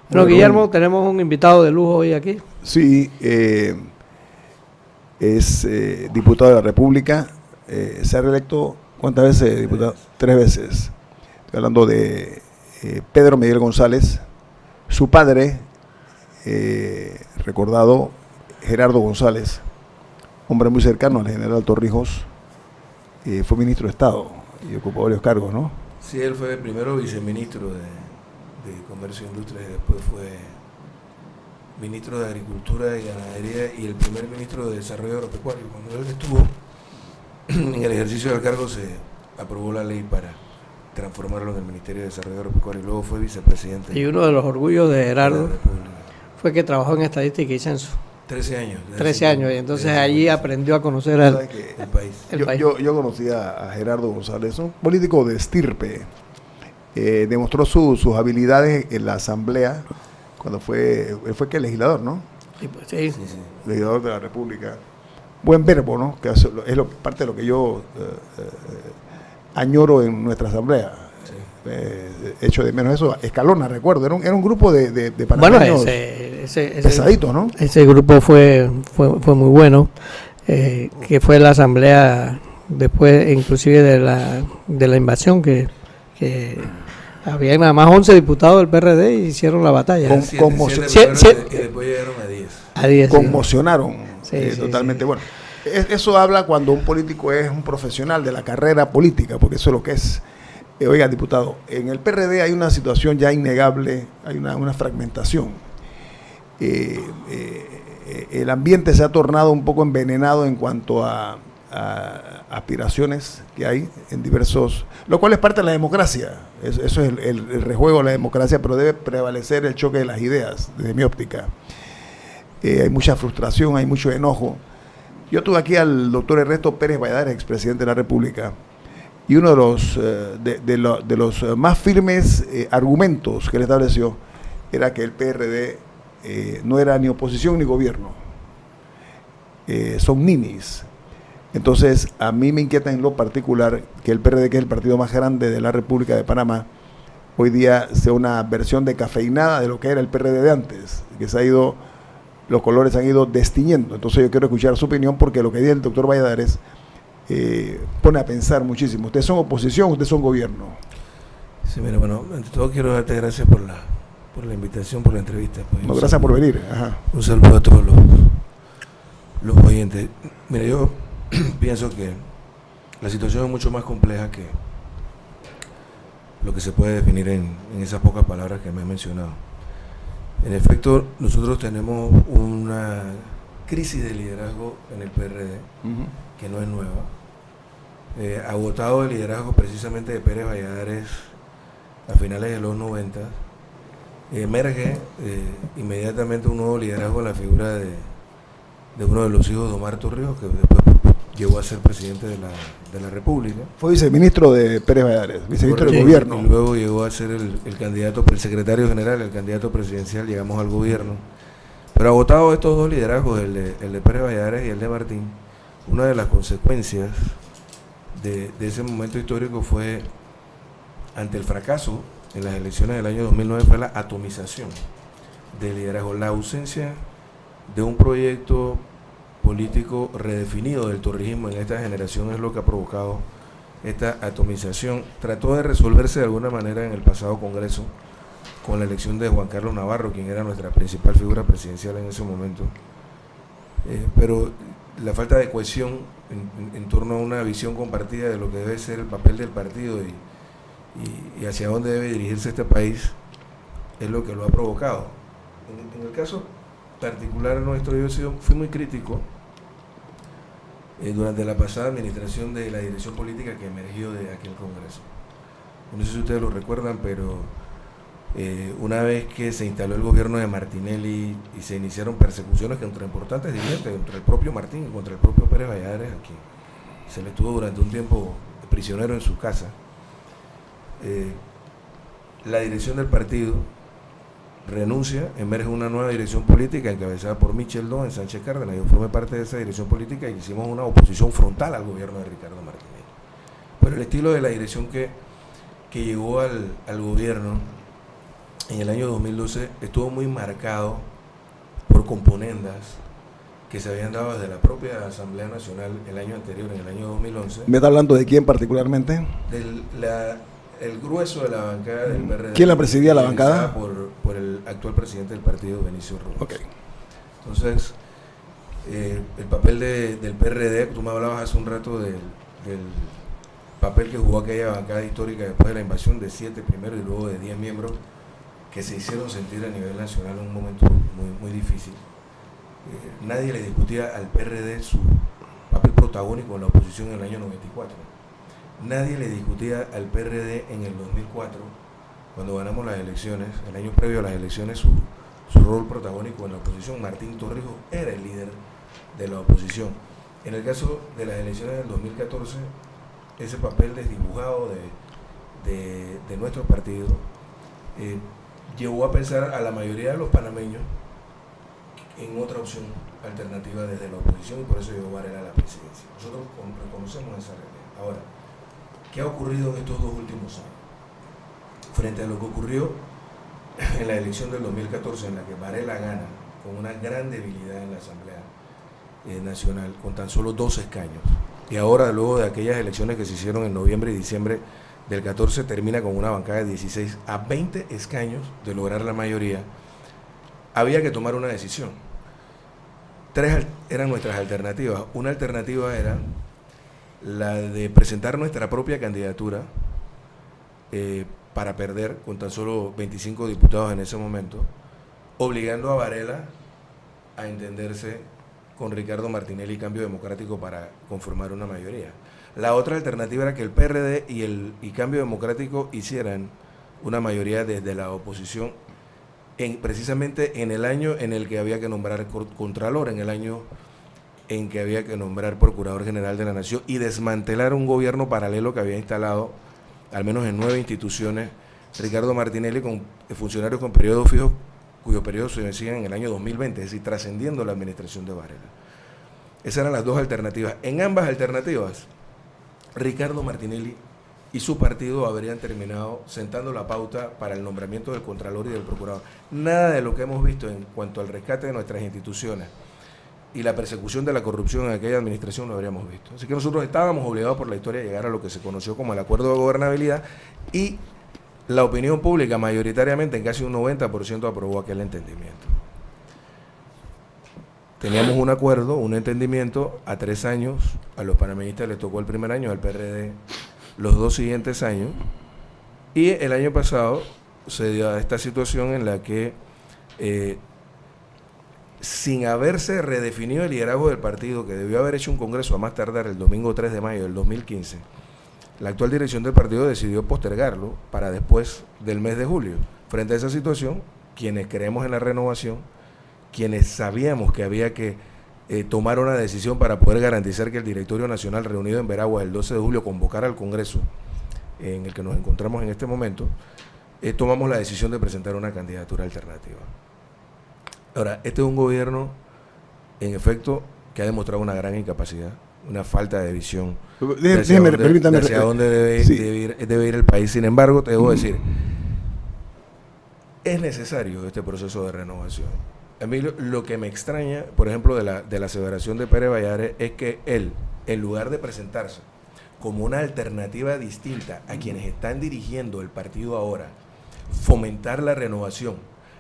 Bueno, Guillermo, tenemos un invitado de lujo hoy aquí. Sí, es diputado de la República. Se ha reelecto, ¿cuántas veces, diputado? 3 veces. Estoy hablando de Pedro Miguel González. Su padre, recordado, Gerardo González, hombre muy cercano al general Torrijos, fue ministro de Estado y ocupó varios cargos, ¿no? Sí, él fue primero viceministro de Comercio e Industria y después fue ministro de Agricultura y Ganadería y el primer ministro de Desarrollo Agropecuario. Cuando él estuvo en el ejercicio del cargo se aprobó la ley para transformarlo en el Ministerio de Desarrollo Agropecuario y luego fue vicepresidente. Y uno de los orgullos de Gerardo de fue que trabajó en estadística y censo. 13 años. 13 años, y entonces allí aprendió a conocer el país. Yo conocí a Gerardo González, un político de estirpe. Demostró sus habilidades en la asamblea cuando él fue legislador, ¿no? Sí, pues, sí. Legislador de la República. Buen verbo, ¿no? Que es parte de lo que yo añoro en nuestra asamblea. Sí. Hecho de menos eso. Escalona, recuerdo, era un grupo de panameños pesaditos, ¿no? Ese grupo fue muy bueno, que fue la asamblea después inclusive de la invasión que había nada más 11 diputados del PRD y hicieron la batalla. Y después llegaron a 10. Conmocionaron totalmente. Sí. Bueno, eso habla cuando un político es un profesional de la carrera política, porque eso es lo que es. Oiga, diputado, en el PRD hay una situación ya innegable, hay una fragmentación. El ambiente se ha tornado un poco envenenado en cuanto a aspiraciones que hay en diversos, lo cual es parte de la democracia. Eso es el rejuego de la democracia, pero debe prevalecer el choque de las ideas, desde mi óptica. Hay mucha frustración, hay mucho enojo. Yo tuve aquí al doctor Ernesto Pérez Valladares, expresidente de la República, y uno de los más firmes argumentos que él estableció era que el PRD no era ni oposición ni gobierno, son ninis. Entonces, a mí me inquieta en lo particular que el PRD, que es el partido más grande de la República de Panamá, hoy día sea una versión decafeinada de lo que era el PRD de antes, que los colores han ido destiñendo. Entonces yo quiero escuchar su opinión, porque lo que dice el doctor Valladares pone a pensar muchísimo. Ustedes son oposición, ustedes son gobierno. Sí, mira, bueno, ante todo quiero darte gracias por la invitación, por la entrevista. Pues, no, gracias por venir. Ajá. Un saludo a todos los oyentes. Mira, yo pienso que la situación es mucho más compleja que lo que se puede definir en esas pocas palabras que me he mencionado. En efecto, nosotros tenemos una crisis de liderazgo en el PRD, que no es nueva. Agotado el liderazgo precisamente de Pérez Valladares a finales de los 90, emerge inmediatamente un nuevo liderazgo en la figura de uno de los hijos de Omar Torrijos, que después llegó a ser presidente de la República. Fue viceministro de Pérez Valladares, viceministro del gobierno. Y luego llegó a ser el candidato, el secretario general, el candidato presidencial, llegamos al gobierno. Pero agotado estos dos liderazgos, el de Pérez Valladares y el de Martín, una de las consecuencias de ese momento histórico fue, ante el fracaso en las elecciones del año 2009, fue la atomización del liderazgo, la ausencia de un proyecto político redefinido del torrijismo en esta generación es lo que ha provocado esta atomización. Trató de resolverse de alguna manera en el pasado Congreso con la elección de Juan Carlos Navarro, quien era nuestra principal figura presidencial en ese momento, pero la falta de cohesión en torno a una visión compartida de lo que debe ser el papel del partido y hacia dónde debe dirigirse este país es lo que lo ha provocado. En el caso particular nuestro, fui muy crítico durante la pasada administración de la dirección política que emergió de aquel Congreso. No sé si ustedes lo recuerdan, pero una vez que se instaló el gobierno de Martinelli y se iniciaron persecuciones contra importantes dirigentes, contra el propio Martín, contra el propio Pérez Valladares, a quien se le estuvo durante un tiempo prisionero en su casa, la dirección del partido renuncia, emerge una nueva dirección política encabezada por Michel Don en Sánchez Cárdenas. Yo formé parte de esa dirección política y hicimos una oposición frontal al gobierno de Ricardo Martinelli. Pero el estilo de la dirección que llegó al gobierno en el año 2012 estuvo muy marcado por componendas que se habían dado desde la propia Asamblea Nacional el año anterior, en el año 2011. ¿Me está hablando de quién particularmente? El grueso de la bancada del PRD. ¿Quién la presidía la bancada? Por el actual presidente del partido, Benicio Rubens. Ok. Entonces, el papel del PRD, tú me hablabas hace un rato del papel que jugó aquella bancada histórica después de la invasión de 7 primero y luego de 10 miembros que se hicieron sentir a nivel nacional en un momento muy, muy difícil. Nadie le discutía al PRD su papel protagónico en la oposición en el año 94. Nadie le discutía al PRD en el 2004, cuando ganamos las elecciones, el año previo a las elecciones, su rol protagónico en la oposición. Martín Torrijos era el líder de la oposición. En el caso de las elecciones del 2014, ese papel desdibujado de nuestro partido llevó a pensar a la mayoría de los panameños en otra opción alternativa desde la oposición, y por eso llegó Varela a la presidencia. Nosotros reconocemos esa realidad. Ahora, ¿qué ha ocurrido en estos 2 últimos años? Frente a lo que ocurrió en la elección del 2014, en la que Varela gana con una gran debilidad en la Asamblea Nacional, con tan solo 2 escaños, y ahora luego de aquellas elecciones que se hicieron en noviembre y diciembre del 14, termina con una bancada de 16 a 20 escaños de lograr la mayoría, había que tomar una decisión. 3 eran nuestras alternativas. Una alternativa era la de presentar nuestra propia candidatura para perder con tan solo 25 diputados en ese momento, obligando a Varela a entenderse con Ricardo Martinelli y Cambio Democrático para conformar una mayoría. La otra alternativa era que el PRD y Cambio Democrático hicieran una mayoría desde la oposición, precisamente en el año en el que había que nombrar Contralor, en el año en que había que nombrar Procurador General de la Nación y desmantelar un gobierno paralelo que había instalado, al menos en 9 instituciones, Ricardo Martinelli, con funcionarios con periodos fijos, cuyos periodos se vencían en el año 2020, es decir, trascendiendo la administración de Varela. Esas eran las 2 alternativas. En ambas alternativas, Ricardo Martinelli y su partido habrían terminado sentando la pauta para el nombramiento del Contralor y del Procurador. Nada de lo que hemos visto en cuanto al rescate de nuestras instituciones y la persecución de la corrupción en aquella administración lo habríamos visto. Así que nosotros estábamos obligados por la historia a llegar a lo que se conoció como el Acuerdo de Gobernabilidad, y la opinión pública mayoritariamente, en casi un 90%, aprobó aquel entendimiento. Teníamos un acuerdo, un entendimiento a 3 años, a los panameñistas les tocó el primer año, al PRD los 2 siguientes años, y el año pasado se dio esta situación en la que sin haberse redefinido el liderazgo del partido, que debió haber hecho un congreso a más tardar el domingo 3 de mayo del 2015, la actual dirección del partido decidió postergarlo para después del mes de julio. Frente a esa situación, quienes creemos en la renovación, quienes sabíamos que había que tomar una decisión para poder garantizar que el Directorio Nacional reunido en Veraguas el 12 de julio convocara al Congreso en el que nos encontramos en este momento, tomamos la decisión de presentar una candidatura alternativa. Ahora, este es un gobierno, en efecto, que ha demostrado una gran incapacidad, una falta de visión hacia dónde debe ir el país. Sin embargo, te debo decir, es necesario este proceso de renovación. A mí lo que me extraña, por ejemplo, de la aseveración de Pérez Valladares, es que él, en lugar de presentarse como una alternativa distinta a quienes están dirigiendo el partido ahora, fomentar la renovación,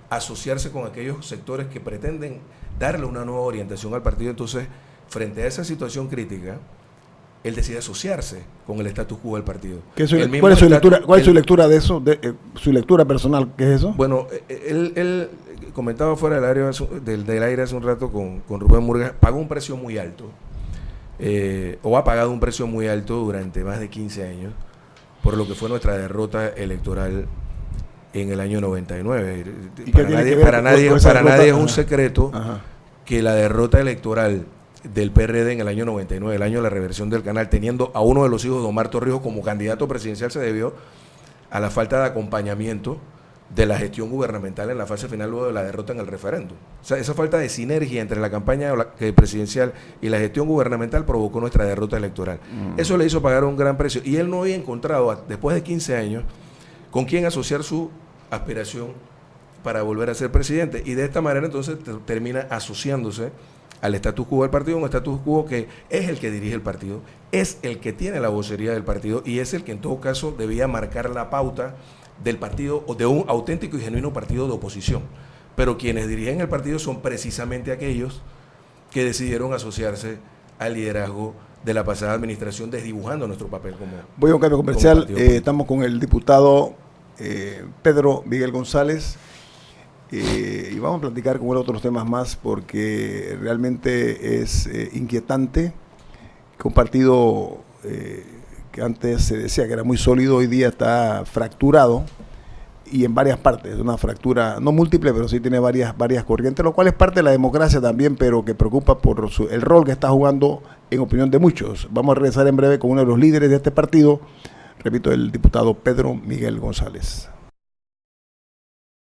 asociarse con aquellos sectores que pretenden darle una nueva orientación al partido, entonces, frente a esa situación crítica, él decide asociarse con el status quo del partido. ¿Cuál es su lectura de eso? ¿Su lectura personal? ¿Qué es eso? Bueno, él comentaba fuera del aire hace un rato con Rubén Murgas, pagó un precio muy alto, o ha pagado un precio muy alto durante más de 15 años, por lo que fue nuestra derrota electoral en el año 99. Para nadie es un secreto que la derrota electoral del PRD en el año 99, el año de la reversión del canal, teniendo a uno de los hijos de Omar Torrijos como candidato presidencial, se debió a la falta de acompañamiento de la gestión gubernamental en la fase final luego de la derrota en el referéndum. O sea, esa falta de sinergia entre la campaña presidencial y la gestión gubernamental provocó nuestra derrota electoral. Eso le hizo pagar un gran precio, y él no había encontrado, después de 15 años, con quién asociar su aspiración para volver a ser presidente. Y de esta manera entonces termina asociándose al status quo del partido, un status quo que es el que dirige el partido, es el que tiene la vocería del partido y es el que en todo caso debía marcar la pauta del partido o de un auténtico y genuino partido de oposición. Pero quienes dirigen el partido son precisamente aquellos que decidieron asociarse al liderazgo de la pasada administración, desdibujando nuestro papel como... Voy a un cambio comercial. Estamos con el diputado Pedro Miguel González y vamos a platicar con él otros temas más porque realmente es inquietante que un partido que antes se decía que era muy sólido, hoy día está fracturado y en varias partes, una fractura no múltiple, pero sí tiene varias corrientes, lo cual es parte de la democracia también, pero que preocupa por el rol que está jugando en opinión de muchos. Vamos a regresar en breve con uno de los líderes de este partido, repito, el diputado Pedro Miguel González.